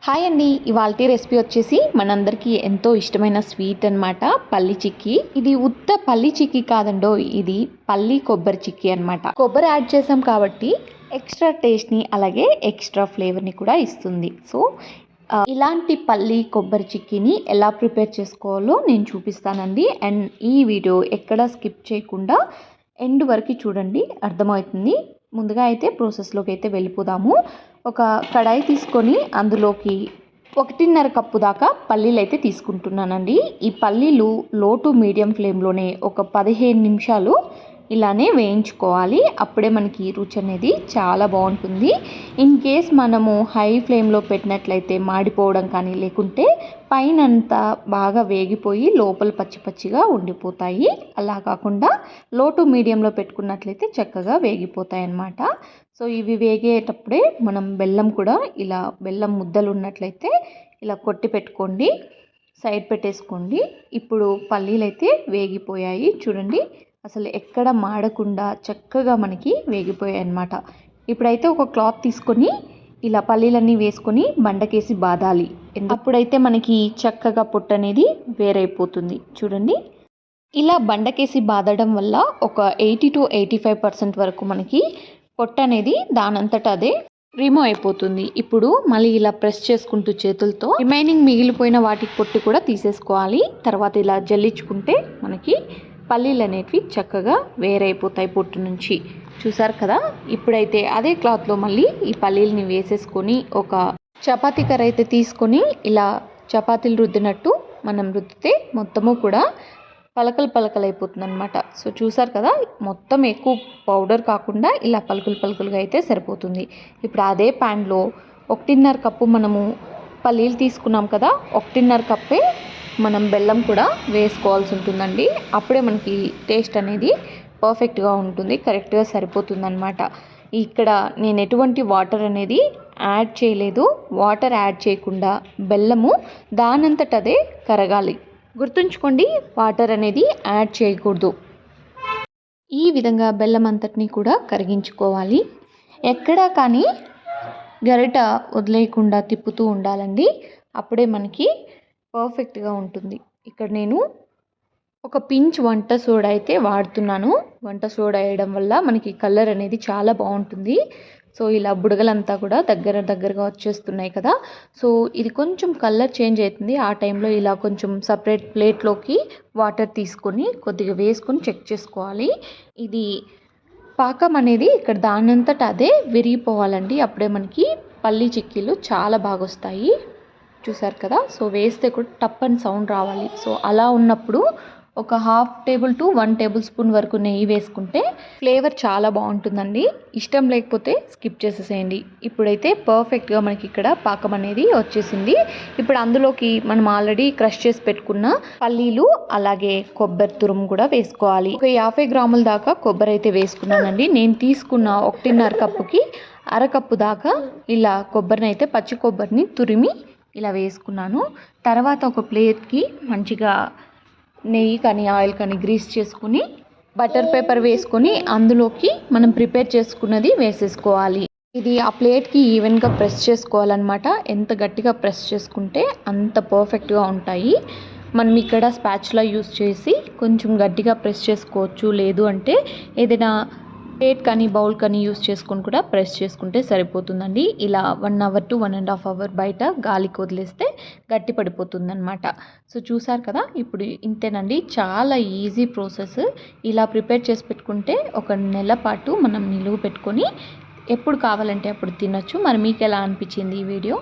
Hi అండి, ఇవాల్టి recipe వచ్చేసి మనందరికీ ఎంతో ఇష్టమైన స్వీట్ అన్నమాట, పల్లి చిక్కీ. ఇది ఉత్త పల్లి చిక్కీ కాదండో, ఇది పల్లి కొబ్బరి చిక్కీ అన్నమాట. కొబ్బరి యాడ్ చేసాం కాబట్టి ఎక్స్ట్రా టేస్ట్ని అలాగే ఎక్స్ట్రా ఫ్లేవర్ని కూడా ఇస్తుంది. సో ఇలాంటి పల్లి కొబ్బరి చిక్కీని ఎలా ప్రిపేర్ చేసుకోవాలో నేను చూపిస్తానండి. అండ్ ఈ వీడియో ఎక్కడ స్కిప్ చేయకుండా ఎండ్ వరకు చూడండి, అర్థమవుతుంది. ముందుగా అయితే ప్రాసెస్లోకి అయితే వెళ్ళిపోదాము. ఒక కడాయి తీసుకొని అందులోకి 1.5 కప్పు దాకా పల్లీలు అయితే తీసుకుంటున్నానండి. ఈ పల్లీలు లో టు మీడియం ఫ్లేమ్లోనే ఒక 15 నిమిషాలు ఇలానే వేయించుకోవాలి. అప్పుడే మనకి రుచి అనేది చాలా బాగుంటుంది. ఇన్ కేస్ మనము హై ఫ్లేమ్లో పెట్టినట్లయితే మాడిపోవడం కానీ, లేకుంటే పైన అంతా బాగా వేగిపోయి లోపల పచ్చి పచ్చిగా ఉండిపోతాయి. అలా కాకుండా లో టు మీడియంలో పెట్టుకున్నట్లయితే చక్కగా వేగిపోతాయి అన్నమాట. సో ఇవి వేగేటప్పుడే మనం బెల్లం కూడా ఇలా బెల్లం ముద్దలు ఉన్నట్లయితే ఇలా కొట్టి పెట్టుకోండి, సైడ్ పెట్టేసుకోండి. ఇప్పుడు పల్లీలు అయితే వేగిపోయాయి చూడండి, అసలు ఎక్కడ మాడకుండా చక్కగా మనకి వేగిపోయాయి అన్నమాట. ఇప్పుడైతే ఒక క్లాత్ తీసుకొని ఇలా పల్లీలన్నీ వేసుకొని బండకేసి బాదాలి. అప్పుడైతే మనకి చక్కగా పొట్టు అనేది వేరైపోతుంది. చూడండి, ఇలా బండకేసి బాదడం వల్ల ఒక 80 to 85% వరకు మనకి పొట్టు అనేది దానంతట అదే రిమూవ్ అయిపోతుంది. ఇప్పుడు మళ్ళీ ఇలా ప్రెస్ చేసుకుంటూ చేతులతో రిమైనింగ్ మిగిలిపోయిన వాటికి పొట్టు కూడా తీసేసుకోవాలి. తర్వాత ఇలా జల్లించుకుంటే మనకి పల్లీలు అనేవి చక్కగా వేరైపోతాయి పొట్టు నుంచి. చూసారు కదా, ఇప్పుడైతే అదే క్లాత్లో మళ్ళీ ఈ పల్లీలని వేసేసుకొని ఒక చపాతీ కర్ర అయితే తీసుకొని ఇలా చపాతీలు రుద్దినట్టు మనం రుద్దితే మొత్తము కూడా పలకలు పలకలు అయిపోతుంది అనమాట. సో చూసారు కదా, మొత్తం ఎక్కువ పౌడర్ కాకుండా ఇలా పలుకులు పలుకులుగా అయితే సరిపోతుంది. ఇప్పుడు అదే ప్యాన్లో 1.5 కప్పు మనము పల్లీలు తీసుకున్నాం కదా, 1.5 కప్పే మనం బెల్లం కూడా వేసుకోవాల్సి ఉంటుందండి. అప్పుడే మనకి టేస్ట్ అనేది పర్ఫెక్ట్గా ఉంటుంది, కరెక్ట్గా సరిపోతుంది అనమాట. ఇక్కడ నేను ఎటువంటి వాటర్ అనేది యాడ్ చేయలేదు. వాటర్ యాడ్ చేయకుండా బెల్లము దానంతటదే కరగాలి. గుర్తుంచుకోండి, వాటర్ అనేది యాడ్ చేయకూడదు. ఈ విధంగా బెల్లం అంతటిని కూడా కరిగించుకోవాలి. ఎక్కడా కానీ గరిట వదిలేయకుండా తిప్పుతూ ఉండాలండి, అప్పుడే మనకి పర్ఫెక్ట్గా ఉంటుంది. ఇక్కడ నేను ఒక పించ్ వంట సోడా అయితే వాడుతున్నాను. వంట సోడా వేయడం వల్ల మనకి కలర్ అనేది చాలా బాగుంటుంది. సో ఇలా బుడగలంతా కూడా దగ్గరగా వచ్చేస్తున్నాయి కదా. సో ఇది కొంచెం కలర్ చేంజ్ అవుతుంది. ఆ టైంలో ఇలా కొంచెం సపరేట్ ప్లేట్లోకి వాటర్ తీసుకొని కొద్దిగా వేసుకొని చెక్ చేసుకోవాలి. ఇది పాకం అనేది ఇక్కడ దానంతట అదే విరిగిపోవాలండి, అప్పుడే మనకి పల్లి చిక్కీలు చాలా బాగా వస్తాయి. చూసారు కదా, సో వేస్తే కూడా టప్ అని సౌండ్ రావాలి. సో అలా ఉన్నప్పుడు ఒక 1/2 టేబుల్ టు 1 టేబుల్ స్పూన్ వరకు నెయ్యి వేసుకుంటే ఫ్లేవర్ చాలా బాగుంటుందండి. ఇష్టం లేకపోతే స్కిప్ చేసేసేయండి. ఇప్పుడైతే పర్ఫెక్ట్గా మనకి ఇక్కడ పాకం అనేది వచ్చేసింది. ఇప్పుడు అందులోకి మనం ఆల్రెడీ క్రష్ చేసి పెట్టుకున్న పల్లీలు అలాగే కొబ్బరి తురుము కూడా వేసుకోవాలి. ఒక 50 గ్రాముల దాకా కొబ్బరి అయితే వేసుకున్నానండి. నేను తీసుకున్న 1.5 కప్పుకి 1/2 కప్పు దాకా ఇలా కొబ్బరిని అయితే పచ్చి కొబ్బరిని తురిమి ఇలా వేసుకున్నాను. తర్వాత ఒక ప్లేట్కి మంచిగా నెయ్యి కానీ ఆయిల్ కానీ గ్రీస్ చేసుకుని బటర్ పేపర్ వేసుకొని అందులోకి మనం ప్రిపేర్ చేసుకున్నది వేసేసుకోవాలి. ఇది ఆ ప్లేట్కి ఈవెన్గా ప్రెస్ చేసుకోవాలన్నమాట. ఎంత గట్టిగా ప్రెస్ చేసుకుంటే అంత పర్ఫెక్ట్గా ఉంటాయి. మనం ఇక్కడ స్పాచులా యూస్ చేసి కొంచెం గట్టిగా ప్రెస్ చేసుకోవచ్చు, లేదు అంటే ఏదైనా ప్లేట్ కానీ బౌల్ కానీ యూస్ చేసుకొని కూడా ప్రెస్ చేసుకుంటే సరిపోతుందండి. ఇలా 1 అవర్ టు 1.5 అవర్ బయట గాలికి వదిలేస్తే గట్టి పడిపోతుంది అనమాట. సో చూసారు కదా, ఇప్పుడు ఇంతేనండి, చాలా ఈజీ ప్రాసెస్. ఇలా ప్రిపేర్ చేసి పెట్టుకుంటే ఒక నెల పాటు మనం నిలువ పెట్టుకొని ఎప్పుడు కావాలంటే అప్పుడు తినొచ్చు. మరి మీకు ఎలా అనిపించింది ఈ వీడియో?